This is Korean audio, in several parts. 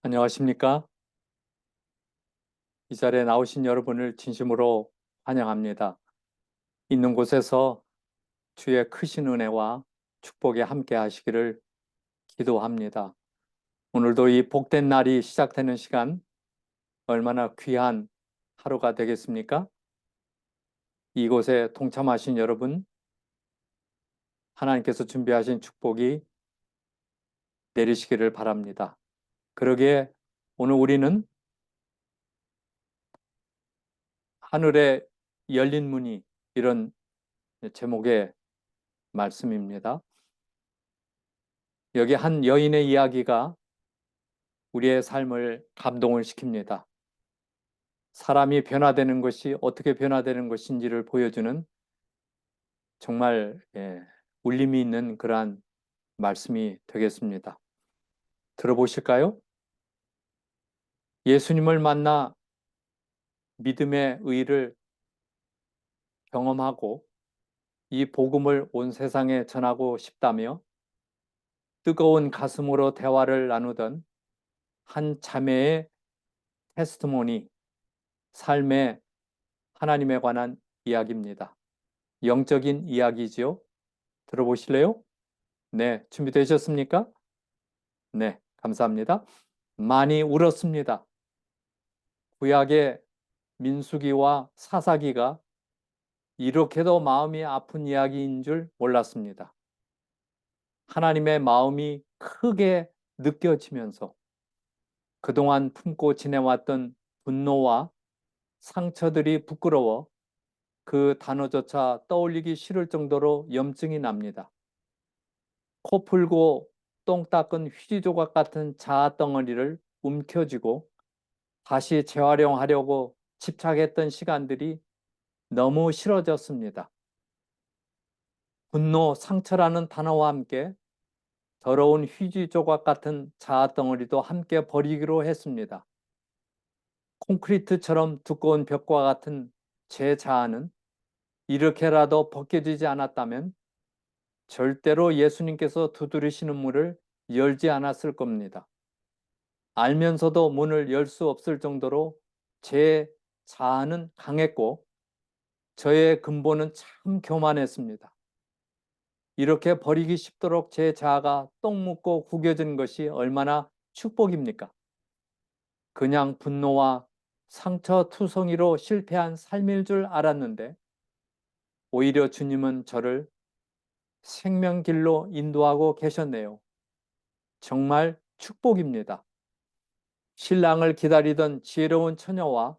안녕하십니까? 이 자리에 나오신 여러분을 진심으로 환영합니다. 있는 곳에서 주의 크신 은혜와 축복에 함께 하시기를 기도합니다. 오늘도 이 복된 날이 시작되는 시간 얼마나 귀한 하루가 되겠습니까? 이곳에 동참하신 여러분, 하나님께서 준비하신 축복이 내리시기를 바랍니다. 그러기에 오늘 우리는 하늘에 열린 문이, 이런 제목의 말씀입니다. 여기 한 여인의 이야기가 우리의 삶을 감동을 시킵니다. 사람이 변화되는 것이 어떻게 변화되는 것인지를 보여주는 정말 울림이 있는 그러한 말씀이 되겠습니다. 들어보실까요? 예수님을 만나 믿음의 의를 경험하고 이 복음을 온 세상에 전하고 싶다며 뜨거운 가슴으로 대화를 나누던 한 자매의 테스트모니, 삶의 하나님에 관한 이야기입니다. 영적인 이야기지요. 들어보실래요? 네, 준비되셨습니까? 네, 감사합니다. 많이 울었습니다. 구약의 민수기와 사사기가 이렇게도 마음이 아픈 이야기인 줄 몰랐습니다. 하나님의 마음이 크게 느껴지면서 그동안 품고 지내왔던 분노와 상처들이 부끄러워 그 단어조차 떠올리기 싫을 정도로 염증이 납니다. 코 풀고 똥 닦은 휴지 조각 같은 자아덩어리를 움켜쥐고 다시 재활용하려고 집착했던 시간들이 너무 싫어졌습니다. 분노, 상처라는 단어와 함께 더러운 휴지 조각 같은 자아덩어리도 함께 버리기로 했습니다. 콘크리트처럼 두꺼운 벽과 같은 제 자아는 이렇게라도 벗겨지지 않았다면 절대로 예수님께서 두드리시는 문을 열지 않았을 겁니다. 알면서도 문을 열 수 없을 정도로 제 자아는 강했고 저의 근본은 참 교만했습니다. 이렇게 버리기 쉽도록 제 자아가 똥 묻고 구겨진 것이 얼마나 축복입니까? 그냥 분노와 상처투성이로 실패한 삶일 줄 알았는데 오히려 주님은 저를 생명길로 인도하고 계셨네요. 정말 축복입니다. 신랑을 기다리던 지혜로운 처녀와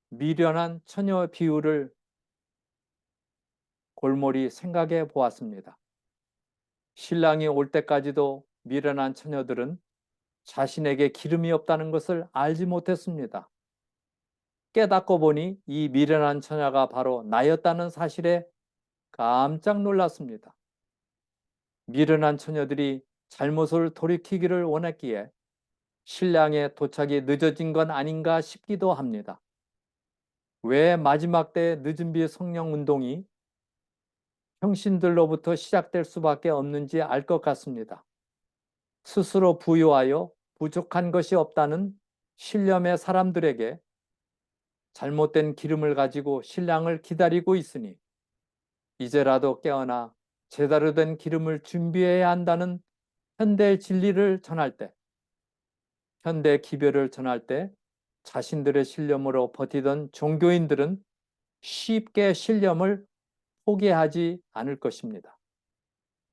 미련한 처녀 비유를 골몰이 생각해 보았습니다. 신랑이 올 때까지도 미련한 처녀들은 자신에게 기름이 없다는 것을 알지 못했습니다. 깨닫고 보니 이 미련한 처녀가 바로 나였다는 사실에 깜짝 놀랐습니다. 미련한 처녀들이 잘못을 돌이키기를 원했기에 신랑의 도착이 늦어진 건 아닌가 싶기도 합니다. 왜 마지막 때 늦은비 성령 운동이 평신들로부터 시작될 수밖에 없는지 알 것 같습니다. 스스로 부유하여 부족한 것이 없다는 신념의 사람들에게 잘못된 기름을 가지고 신랑을 기다리고 있으니 이제라도 깨어나 제대로 된 기름을 준비해야 한다는 현대 진리를 전할 때, 현대 기별을 전할 때 자신들의 신념으로 버티던 종교인들은 쉽게 신념을 포기하지 않을 것입니다.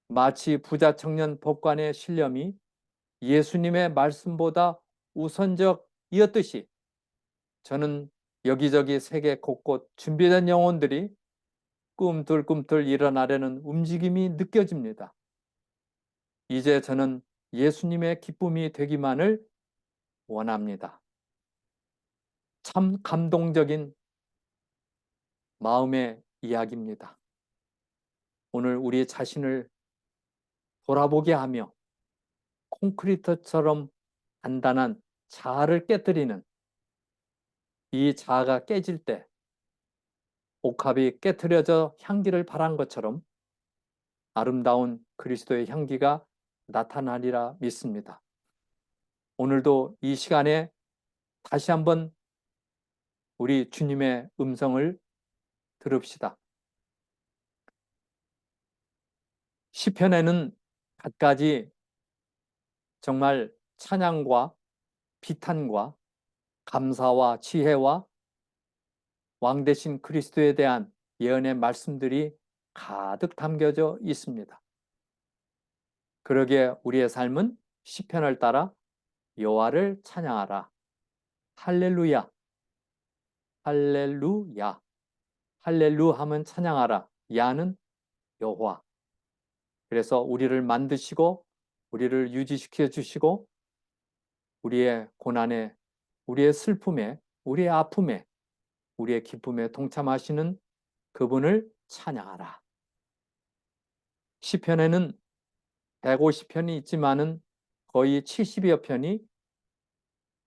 마치 부자 청년 법관의 신념이 예수님의 말씀보다 우선적이었듯이 저는 여기저기 세계 곳곳 준비된 영혼들이 꿈틀꿈틀 일어나려는 움직임이 느껴집니다. 이제 저는 예수님의 기쁨이 되기만을 원합니다. 참 감동적인 마음의 이야기입니다. 오늘 우리 자신을 돌아보게 하며 콘크리트처럼 단단한 자아를 깨뜨리는 이 자아가 깨질 때 옥합이 깨트려져 향기를 발한 것처럼 아름다운 그리스도의 향기가 나타나리라 믿습니다. 오늘도 이 시간에 다시 한번 우리 주님의 음성을 들읍시다. 시편에는 갖가지 정말 찬양과 비탄과 감사와 지혜와 왕 대신 그리스도에 대한 예언의 말씀들이 가득 담겨져 있습니다. 그러기에 우리의 삶은 시편을 따라 여호와를 찬양하라. 할렐루야, 할렐루야. 할렐루 하면 찬양하라. 야는 여호와. 그래서 우리를 만드시고 우리를 유지시켜 주시고 우리의 고난에, 우리의 슬픔에, 우리의 아픔에, 우리의 기쁨에 동참하시는 그분을 찬양하라. 시편에는 150편이 있지만은 거의 70여 편이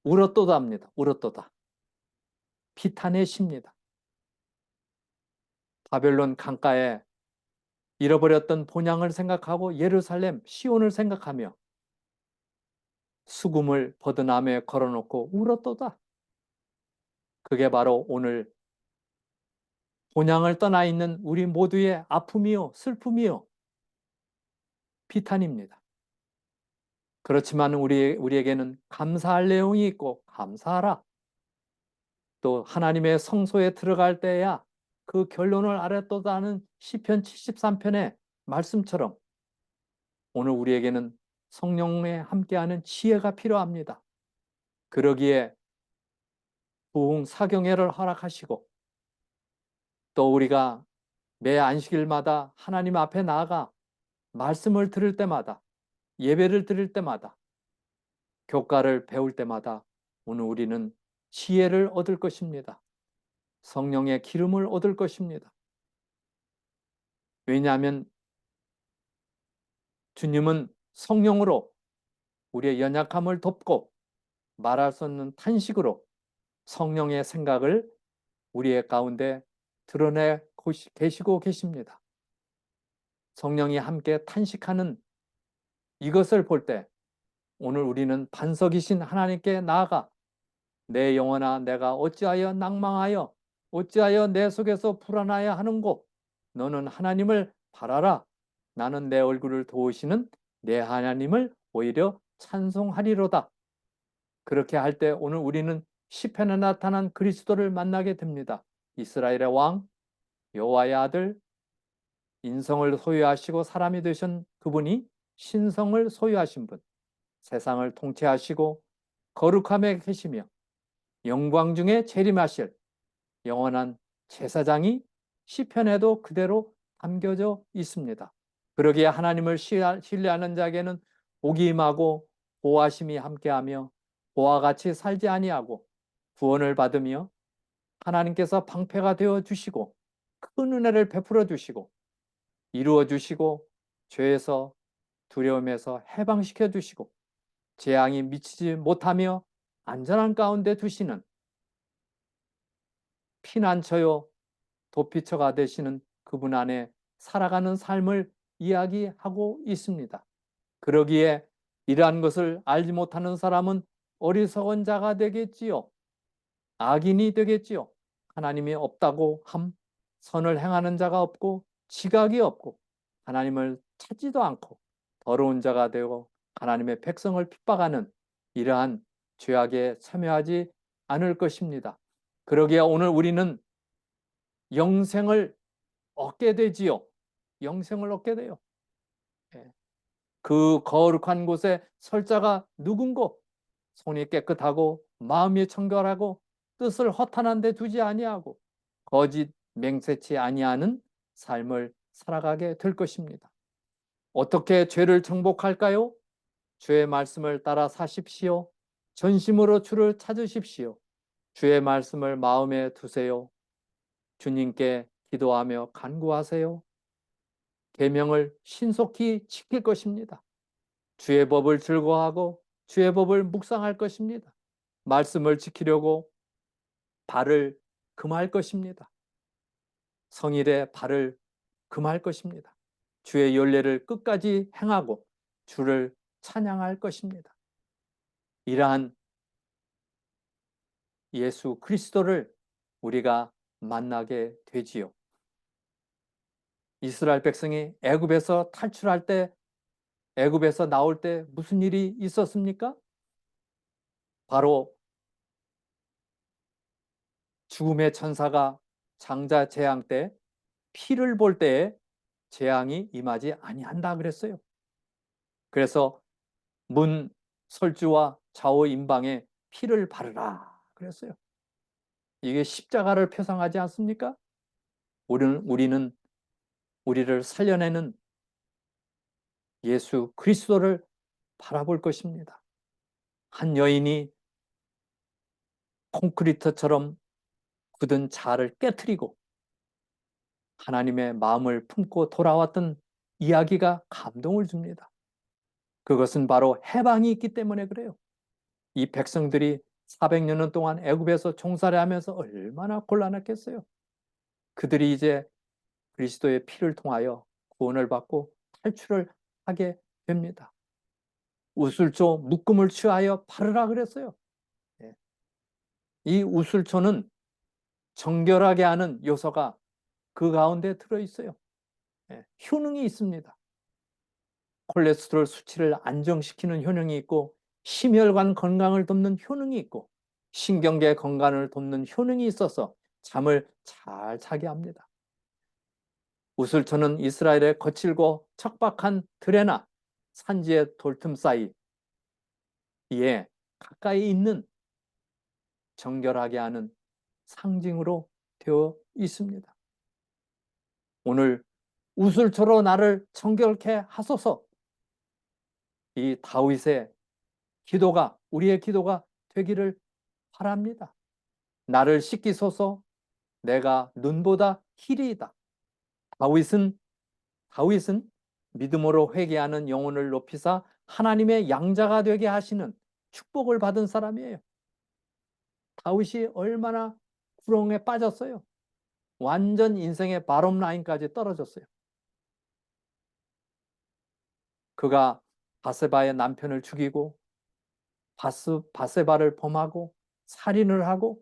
울었도다입니다. 울었도다. 비탄의 시입니다. 바벨론 강가에 잃어버렸던 본향을 생각하고 예루살렘, 시온을 생각하며 수금을 버드나무에 걸어놓고 울었도다. 그게 바로 오늘 본향을 떠나 있는 우리 모두의 아픔이요, 슬픔이요, 비탄입니다. 그렇지만 우리에게는 감사할 내용이 있고 감사하라. 또 하나님의 성소에 들어갈 때야 그 결론을 알았도다는 시편 73편의 말씀처럼 오늘 우리에게는 성령에 함께하는 지혜가 필요합니다. 그러기에 부흥 사경회를 허락하시고 또 우리가 매 안식일마다 하나님 앞에 나아가 말씀을 들을 때마다 예배를 드릴 때마다 교과를 배울 때마다 오늘 우리는 지혜를 얻을 것입니다. 성령의 기름을 얻을 것입니다. 왜냐하면 주님은 성령으로 우리의 연약함을 돕고 말할 수 없는 탄식으로 성령의 생각을 우리의 가운데 드러내 계시고 계십니다. 성령이 함께 탄식하는 이것을 볼 때 오늘 우리는 반석이신 하나님께 나아가 내 영혼아 내가 어찌하여 낭망하여 어찌하여 내 속에서 불안하여 하는고 너는 하나님을 바라라. 나는 내 얼굴을 도우시는 내 하나님을 오히려 찬송하리로다. 그렇게 할 때 오늘 우리는 시편에 나타난 그리스도를 만나게 됩니다. 이스라엘의 왕, 여호와의 아들, 인성을 소유하시고 사람이 되신 그분이 신성을 소유하신 분, 세상을 통치하시고 거룩함에 계시며 영광 중에 재림하실 영원한 제사장이 시편에도 그대로 담겨져 있습니다. 그러기에 하나님을 신뢰하는 자에게는 복이 임하고 보호하심이 함께하며 보와 같이 살지 아니하고 구원을 받으며 하나님께서 방패가 되어 주시고 큰 은혜를 베풀어 주시고 이루어 주시고 죄에서 두려움에서 해방시켜 주시고 재앙이 미치지 못하며 안전한 가운데 두시는 피난처요 도피처가 되시는 그분 안에 살아가는 삶을 이야기하고 있습니다. 그러기에 이러한 것을 알지 못하는 사람은 어리석은 자가 되겠지요. 악인이 되겠지요. 하나님이 없다고 함, 선을 행하는 자가 없고 지각이 없고 하나님을 찾지도 않고 더러운 자가 되고 하나님의 백성을 핍박하는 이러한 죄악에 참여하지 않을 것입니다. 그러기에 오늘 우리는 영생을 얻게 되지요. 영생을 얻게 돼요. 그 거룩한 곳에 설 자가 누군고? 손이 깨끗하고 마음이 청결하고 뜻을 허탄한 데 두지 아니하고 거짓 맹세치 아니하는 삶을 살아가게 될 것입니다. 어떻게 죄를 정복할까요? 주의 말씀을 따라 사십시오. 전심으로 주를 찾으십시오. 주의 말씀을 마음에 두세요. 주님께 기도하며 간구하세요. 계명을 신속히 지킬 것입니다. 주의 법을 즐거워하고 주의 법을 묵상할 것입니다. 말씀을 지키려고 발을 금할 것입니다. 성일에 발을 금할 것입니다. 주의 윤례를 끝까지 행하고 주를 찬양할 것입니다. 이러한 예수 그리스도를 우리가 만나게 되지요. 이스라엘 백성이 애굽에서 탈출할 때, 애굽에서 나올 때 무슨 일이 있었습니까? 바로 죽음의 천사가 장자 재앙 때 피를 볼 때에 재앙이 임하지 아니한다 그랬어요. 그래서 문 설주와 좌우 임방에 피를 바르라 그랬어요. 이게 십자가를 표상하지 않습니까? 우리는 우리를 살려내는 예수 그리스도를 바라볼 것입니다. 한 여인이 콘크리트처럼 굳은 자를 깨트리고 하나님의 마음을 품고 돌아왔던 이야기가 감동을 줍니다. 그것은 바로 해방이 있기 때문에 그래요. 이 백성들이 400년 동안 애굽에서 종살이 하면서 얼마나 곤란했겠어요. 그들이 이제 그리스도의 피를 통하여 구원을 받고 탈출을 하게 됩니다. 우슬초 묶음을 취하여 바르라 그랬어요. 이 우슬초는 정결하게 하는 요소가 그 가운데 들어있어요. 효능이 있습니다. 콜레스테롤 수치를 안정시키는 효능이 있고 심혈관 건강을 돕는 효능이 있고 신경계 건강을 돕는 효능이 있어서 잠을 잘 자게 합니다. 우슬초는 이스라엘의 거칠고 척박한 들에나 산지의 돌틈 사이에 가까이 있는 정결하게 하는 상징으로 되어 있습니다. 오늘 우슬초로 나를 정결케 하소서. 이 다윗의 기도가 우리의 기도가 되기를 바랍니다. 나를 씻기소서. 내가 눈보다 희리이다. 다윗은 믿음으로 회개하는 영혼을 높이사 하나님의 양자가 되게 하시는 축복을 받은 사람이에요. 다윗이 얼마나 구렁에 빠졌어요. 완전 인생의 바텀 라인까지 떨어졌어요. 그가 바세바의 남편을 죽이고 바세바를 범하고 살인을 하고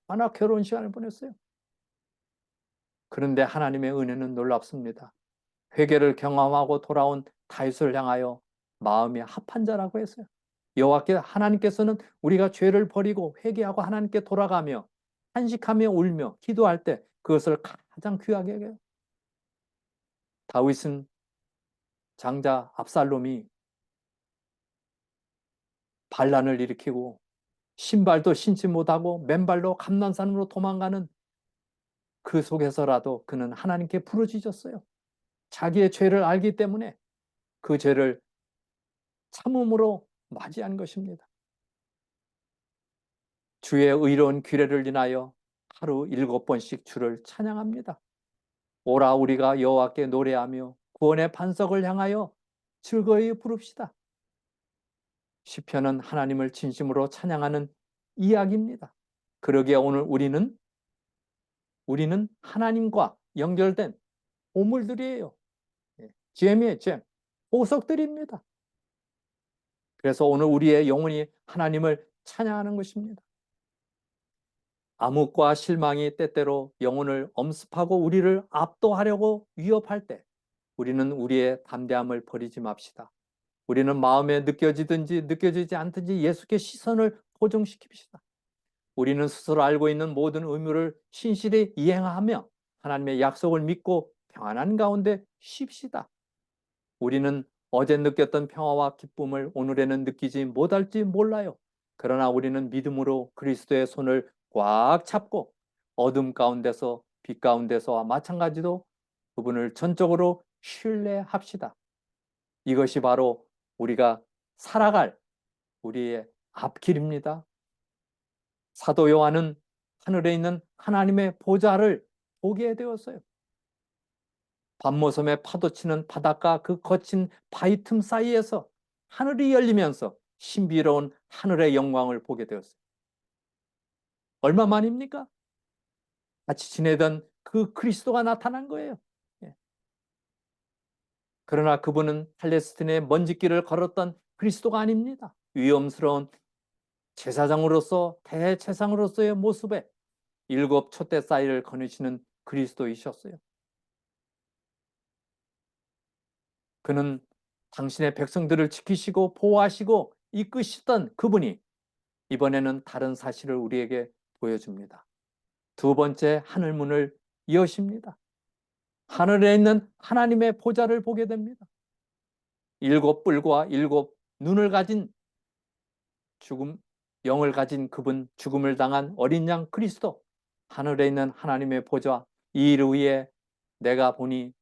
얼마나 괴로운 시간을 보냈어요. 그런데 하나님의 은혜는 놀랍습니다. 회개를 경험하고 돌아온 다윗을 향하여 마음이 합한 자라고 했어요. 여호와께 하나님께서는 우리가 죄를 버리고 회개하고 하나님께 돌아가며 한식하며 울며 기도할 때 그것을 가장 귀하게 여겨요. 다윗은 장자 압살롬이 반란을 일으키고 신발도 신지 못하고 맨발로 감난산으로 도망가는 그 속에서라도 그는 하나님께 부르짖었어요. 자기의 죄를 알기 때문에 그 죄를 참음으로 맞이한 것입니다. 주의 의로운 규례를 인하여 하루 7번씩 주를 찬양합니다. 오라 우리가 여호와께 노래하며 구원의 반석을 향하여 즐거이 부릅시다. 시편은 하나님을 진심으로 찬양하는 이야기입니다. 그러기에 오늘 우리는 하나님과 연결된 보물들이에요. 잼이에요, 잼. 보석들입니다. 그래서 오늘 우리의 영혼이 하나님을 찬양하는 것입니다. 암흑과 실망이 때때로 영혼을 엄습하고 우리를 압도하려고 위협할 때 우리는 우리의 담대함을 버리지 맙시다. 우리는 마음에 느껴지든지 느껴지지 않든지 예수께 시선을 고정시킵시다. 우리는 스스로 알고 있는 모든 의무를 신실히 이행하며 하나님의 약속을 믿고 평안한 가운데 쉽시다. 우리는 어제 느꼈던 평화와 기쁨을 오늘에는 느끼지 못할지 몰라요. 그러나 우리는 믿음으로 그리스도의 손을 꽉 잡고 어둠 가운데서 빛 가운데서와 마찬가지로 그분을 전적으로 신뢰합시다. 이것이 바로 우리가 살아갈 우리의 앞길입니다. 사도 요한은 하늘에 있는 하나님의 보좌를 보게 되었어요. 밤모섬에 파도치는 바닷가 그 거친 바위 틈 사이에서 하늘이 열리면서 신비로운 하늘의 영광을 보게 되었어요. 얼마만입니까? 같이 지내던 그 그리스도가 나타난 거예요. 그러나 그분은 팔레스틴의 먼지길을 걸었던 그리스도가 아닙니다. 위엄스러운 제사장으로서 대제사장으로서의 모습에 7 촛대 쌀을 거느시는 그리스도이셨어요. 그는 당신의 백성들을 지키시고 보호하시고 이끄시던 그분이 이번에는 다른 사실을 우리에게 보여줍니다. 두 번째 하늘문을 여십니다. 하늘에 있는 하나님의 보좌를 보게 됩니다. 7 뿔과 7 눈을 가진 영을 가진 그분, 죽음을 당한 어린 양 그리스도, 하늘에 있는 하나님의 보좌, 이 일 위에 내가 보니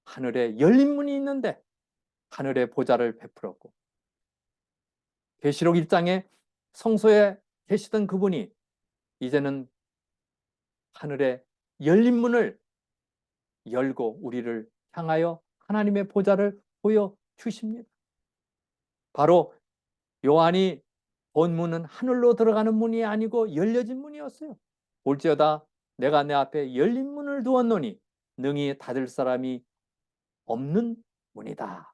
하늘에 열린 문이 있는데 하늘의 보좌를 베풀었고, 계시록 1장에 성소에 계시던 그분이 이제는 하늘에 열린 문을 열고 우리를 향하여 하나님의 보좌를 보여주십니다. 바로 요한이 본 문은 하늘로 들어가는 문이 아니고 열려진 문이었어요. 볼지어다 내가 내 앞에 열린 문을 두었노니 능히 닫을 사람이 없는 문이다.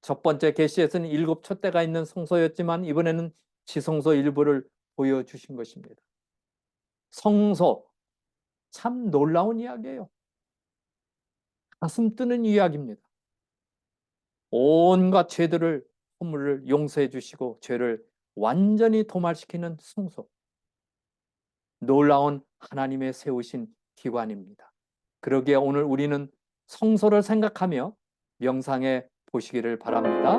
첫 번째 계시에서는 7 촛대가 있는 성소였지만 이번에는 지성소 일부를 보여주신 것입니다. 성소, 참 놀라운 이야기예요. 가슴 뜨는 이야기입니다. 온갖 죄들을, 허물을 용서해 주시고 죄를 완전히 도말시키는 성소. 놀라운 하나님의 세우신 기관입니다. 그러기에 오늘 우리는 성소를 생각하며 명상해 보시기를 바랍니다.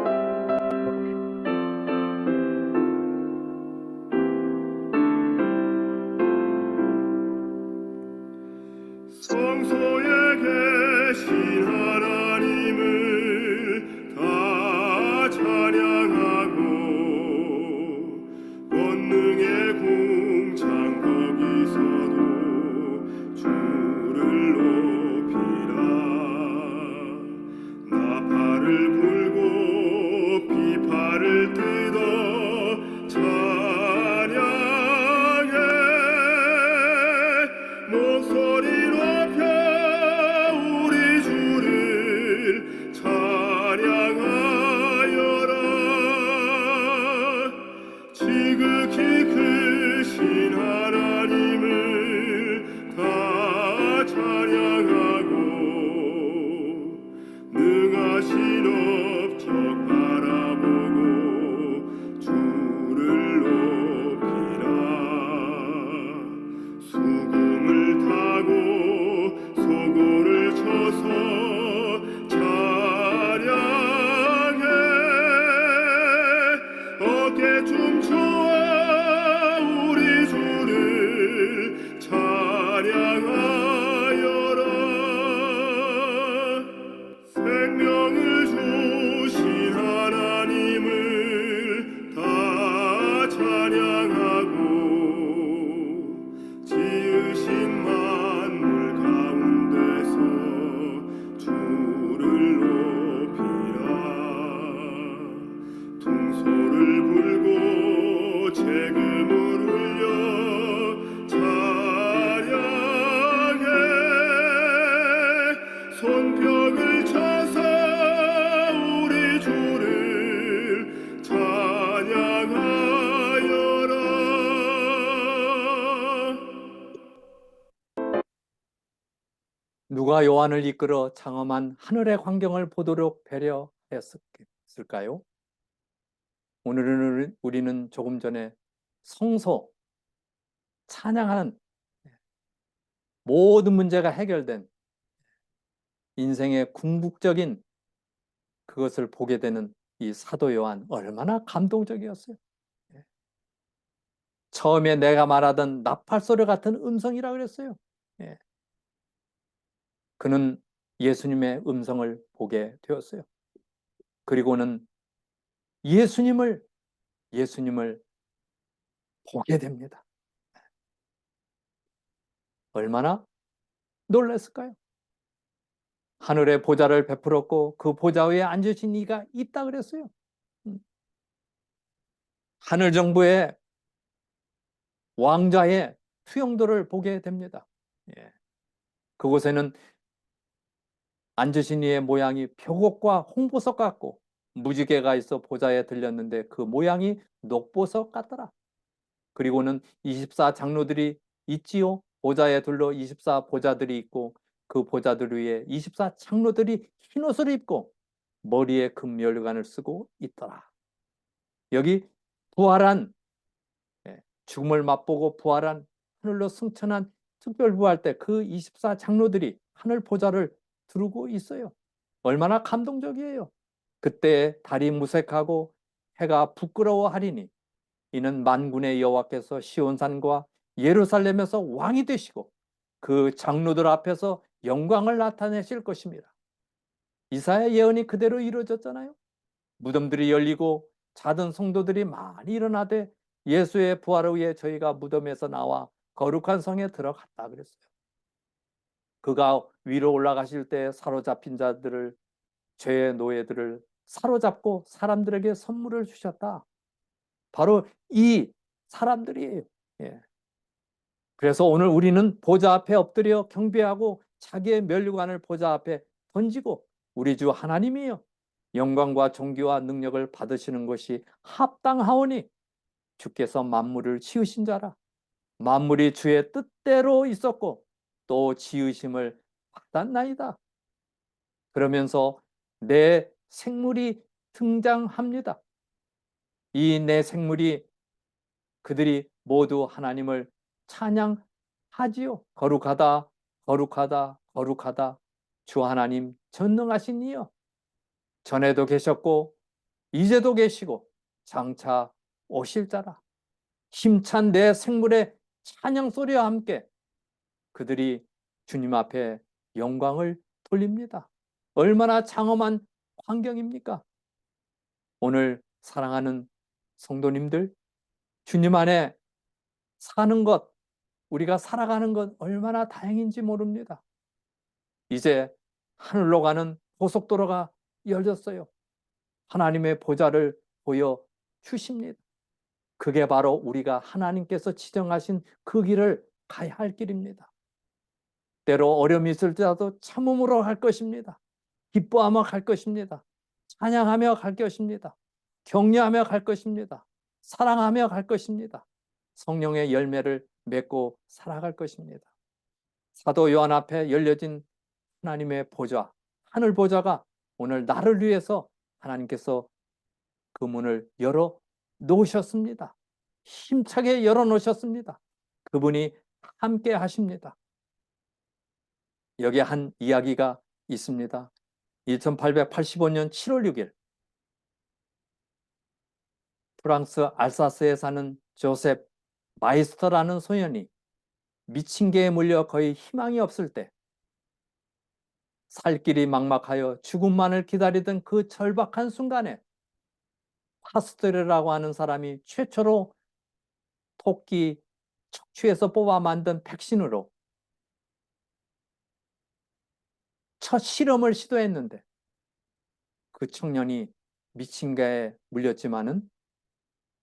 성소에 계신 하나님을 다 찬양하고 권능의 궁창 거기서도 주를 높이라. 나팔을 불고 비파를 뜯어 찬양해. 목소리 높여 우리 주를 찬양하여라. 지극히 크신 하나님을 다 찬양하고 능하신 업적 바라보고 주를 높이라. 수금을 타고 소고를 쳐서 찬양해. 어깨 춤추어 우리 주를 찬양하여라. 생명을 주신 하나님을 다 찬양하고 지으신 만물 가운데서 주를 높이라. 퉁소를 불고 재금을 울려 찬양해. 손뼉을 쳐서 우리 주를 찬양하여라. 누가 요한을 이끌어 장엄한 하늘의 광경을 보도록 배려했을까요? 오늘은 우리는 조금 전에 성소, 찬양하는 모든 문제가 해결된 인생의 궁극적인 그것을 보게 되는 이 사도 요한, 얼마나 감동적이었어요. 처음에 내가 말하던 나팔 소리 같은 음성이라 그랬어요. 그는 예수님의 음성을 보게 되었어요. 그리고는 예수님을 보게 됩니다. 얼마나 놀랐을까요? 하늘의 보좌를 베풀었고 그 보좌 위에 앉으신 이가 있다 그랬어요. 하늘 정부의 왕좌의 수용도를 보게 됩니다. 그곳에는 앉으신 이의 모양이 벽옥과 홍보석 같고 무지개가 있어 보좌에 들렸는데 그 모양이 녹보석 같더라. 그리고는 24 장로들이 있지요. 보좌에 둘러 24 보좌들이 있고 그 보좌들 위에 24 장로들이 흰 옷을 입고 머리에 금면류관을 쓰고 있더라. 여기 부활한, 죽음을 맛보고 부활한, 하늘로 승천한 특별부활 때 그 24 장로들이 하늘 보좌를 두르고 있어요. 얼마나 감동적이에요. 그때 달이 무색하고 해가 부끄러워하리니 이는 만군의 여호와께서 시온산과 예루살렘에서 왕이 되시고 그 장로들 앞에서 영광을 나타내실 것입니다. 이사야 예언이 그대로 이루어졌잖아요. 무덤들이 열리고 자던 성도들이 많이 일어나되 예수의 부활을 위해 저희가 무덤에서 나와 거룩한 성에 들어갔다 그랬어요. 그가 위로 올라가실 때 사로잡힌 자들을, 죄의 노예들을 사로잡고 사람들에게 선물을 주셨다. 바로 이 사람들이에요. 예. 그래서 오늘 우리는 보좌 앞에 엎드려 경배하고 자기의 면류관을 보좌 앞에 던지고 우리 주 하나님이여 영광과 존귀와 능력을 받으시는 것이 합당하오니 주께서 만물을 지으신 자라. 만물이 주의 뜻대로 있었고 또 지으심을 받았나이다. 그러면서 내 생물이 등장합니다. 이 내 생물이 그들이 모두 하나님을 찬양하지요. 거룩하다, 거룩하다, 거룩하다. 주 하나님 전능하신 이여. 전에도 계셨고 이제도 계시고 장차 오실 자라. 힘찬 내 생물의 찬양 소리와 함께 그들이 주님 앞에 영광을 돌립니다. 얼마나 장엄한 광경입니까? 오늘 사랑하는 성도님들, 주님 안에 사는 것, 우리가 살아가는 것 얼마나 다행인지 모릅니다. 이제 하늘로 가는 고속도로가 열렸어요. 하나님의 보좌를 보여 주십니다. 그게 바로 우리가 하나님께서 지정하신 그 길을 가야 할 길입니다. 때로 어려움이 있을지라도 참음으로 갈 것입니다. 기뻐하며 갈 것입니다. 찬양하며 갈 것입니다. 격려하며 갈 것입니다. 사랑하며 갈 것입니다. 성령의 열매를 맺고 살아갈 것입니다. 사도 요한 앞에 열려진 하나님의 보좌, 하늘 보좌가 오늘 나를 위해서 하나님께서 그 문을 열어 놓으셨습니다. 힘차게 열어 놓으셨습니다. 그분이 함께 하십니다. 여기 한 이야기가 있습니다. 1885년 7월 6일 프랑스 알사스에 사는 조셉 마이스터라는 소년이 미친 개에 물려 거의 희망이 없을 때 살 길이 막막하여 죽음만을 기다리던 그 절박한 순간에 파스테르라고 하는 사람이 최초로 토끼 척추에서 뽑아 만든 백신으로 첫 실험을 시도했는데 그 청년이 미친 개에 물렸지만은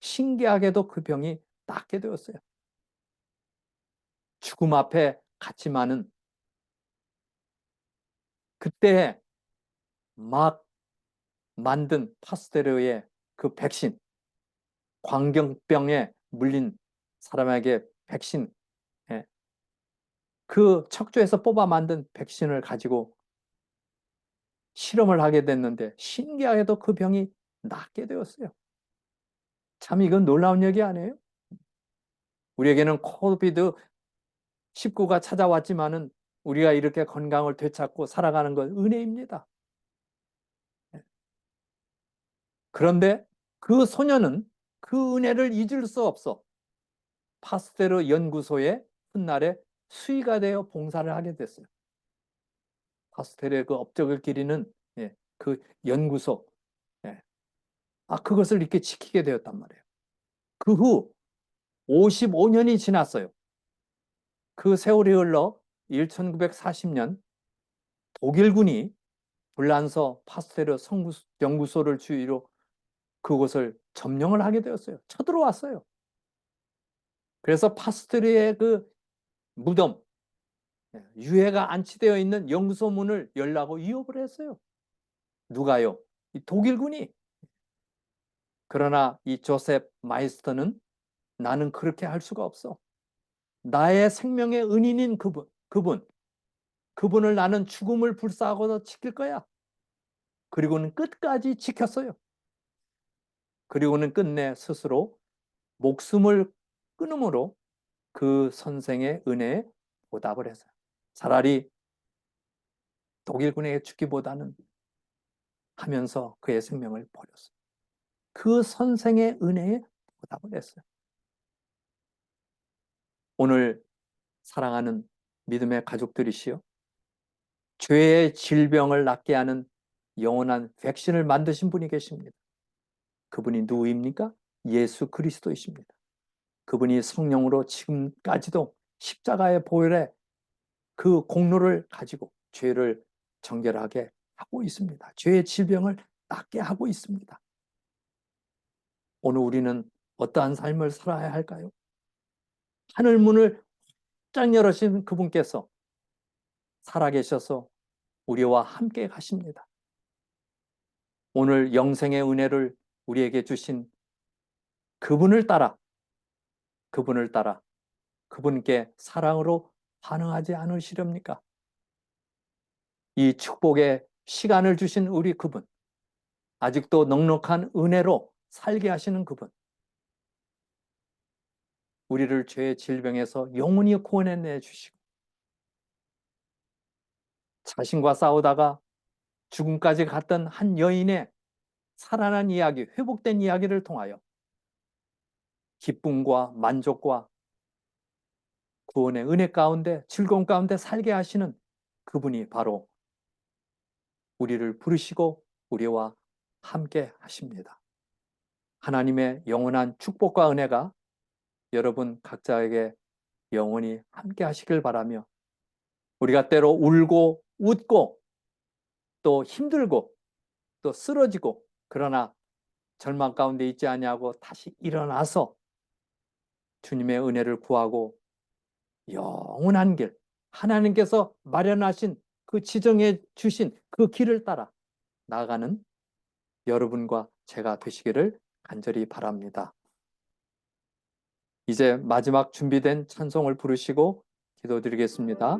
신기하게도 그 병이 낫게 되었어요. 죽음 앞에 갔지만은 그때 막 만든 파스테르의 그 백신, 광경병에 물린 사람에게 백신, 그 척추에서 뽑아 만든 백신을 가지고 실험을 하게 됐는데 신기하게도 그 병이 낫게 되었어요. 참 이건 놀라운 얘기 아니에요? 우리에게는 코비드 19가 찾아왔지만은 우리가 이렇게 건강을 되찾고 살아가는 건 은혜입니다. 그런데 그 소년은 그 은혜를 잊을 수 없어 파스테르 연구소의 훗날에 수의가 되어 봉사를 하게 됐어요. 파스테르의 그 업적을 기리는 그 연구소, 그것을 이렇게 지키게 되었단 말이에요. 그 후 55년이 지났어요. 그 세월이 흘러 1940년 독일군이 불란서 파스테르 연구소를 주위로 그곳을 점령을 하게 되었어요. 쳐들어왔어요. 그래서 파스테르의 그 무덤, 유해가 안치되어 있는 연구소 문을 열라고 위협을 했어요. 누가요? 이 독일군이 그러나 이 조셉 마이스터는 나는 그렇게 할 수가 없어. 나의 생명의 은인인 그분을 나는 죽음을 불사하고도 지킬 거야. 그리고는 끝까지 지켰어요. 그리고는 끝내 스스로 목숨을 끊음으로 그 선생의 은혜에 보답을 했어요. 차라리 독일군에게 죽기보다는 하면서 그의 생명을 버렸어요. 그 선생의 은혜에 보답을 했어요. 오늘 사랑하는 믿음의 가족들이시여, 죄의 질병을 낫게 하는 영원한 백신을 만드신 분이 계십니다. 그분이 누구입니까? 예수 그리스도이십니다. 그분이 성령으로 지금까지도 십자가의 보혈에 그 공로를 가지고 죄를 정결하게 하고 있습니다. 죄의 질병을 낫게 하고 있습니다. 오늘 우리는 어떠한 삶을 살아야 할까요? 하늘 문을 쫙 열으신 그분께서 살아계셔서 우리와 함께 가십니다. 오늘 영생의 은혜를 우리에게 주신 그분을 따라 그분께 사랑으로 반응하지 않으시렵니까? 이 축복의 시간을 주신 우리 그분, 아직도 넉넉한 은혜로 살게 하시는 그분, 우리를 죄의 질병에서 영원히 구원해 주시고 자신과 싸우다가 죽음까지 갔던 한 여인의 살아난 이야기, 회복된 이야기를 통하여 기쁨과 만족과 구원의 은혜 가운데, 즐거움 가운데 살게 하시는 그분이 바로 우리를 부르시고 우리와 함께 하십니다. 하나님의 영원한 축복과 은혜가 여러분 각자에게 영원히 함께 하시길 바라며, 우리가 때로 울고 웃고 또 힘들고 또 쓰러지고 그러나 절망 가운데 있지 아니하고 다시 일어나서 주님의 은혜를 구하고 영원한 길, 하나님께서 마련하신 그 지정해 주신 그 길을 따라 나아가는 여러분과 제가 되시기를 간절히 바랍니다. 이제 마지막 준비된 찬송을 부르시고 기도드리겠습니다.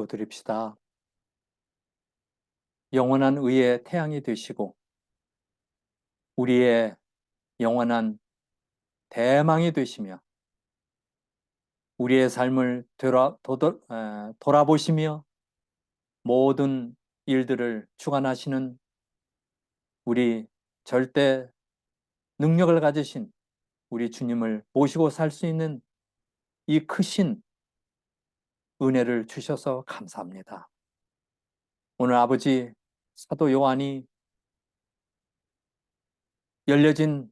기도드립시다. 영원한 의의 태양이 되시고 우리의 영원한 대망이 되시며 우리의 삶을 돌아보시며 모든 일들을 주관하시는 우리 절대 능력을 가지신 우리 주님을 모시고 살 수 있는 이 크신 은혜를 주셔서 감사합니다. 오늘 아버지 사도 요한이 열려진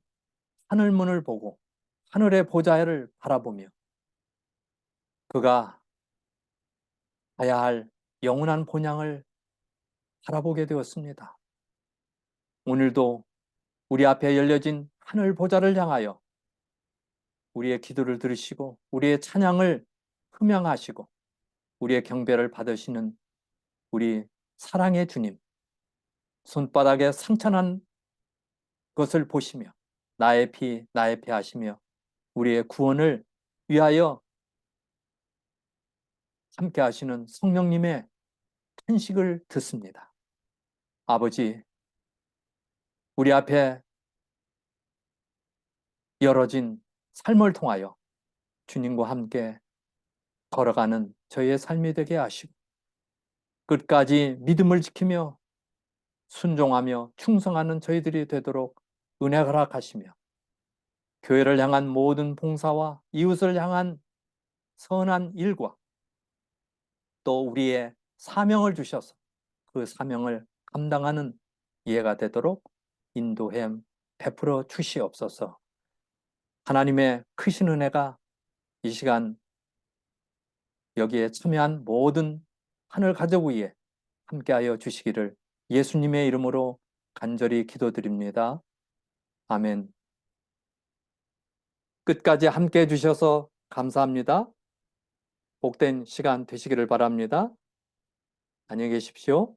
하늘문을 보고 하늘의 보좌를 바라보며 그가 가야 할 영원한 본향을 바라보게 되었습니다. 오늘도 우리 앞에 열려진 하늘 보좌를 향하여 우리의 기도를 들으시고 우리의 찬양을 흠양하시고 우리의 경배를 받으시는 우리 사랑의 주님, 손바닥에 상처난 것을 보시며 나의 피 하시며 우리의 구원을 위하여 함께 하시는 성령님의 탄식을 듣습니다. 아버지, 우리 앞에 열어진 삶을 통하여 주님과 함께 걸어가는 저희의 삶이 되게 하시고 끝까지 믿음을 지키며 순종하며 충성하는 저희들이 되도록 은혜 허락하시며 교회를 향한 모든 봉사와 이웃을 향한 선한 일과 또 우리의 사명을 주셔서 그 사명을 감당하는 이해가 되도록 인도해 베풀어 주시옵소서. 하나님의 크신 은혜가 이 시간 여기에 참여한 모든 하늘 가족 위에 함께하여 주시기를 예수님의 이름으로 간절히 기도드립니다. 아멘. 끝까지 함께해 주셔서 감사합니다. 복된 시간 되시기를 바랍니다. 안녕히 계십시오.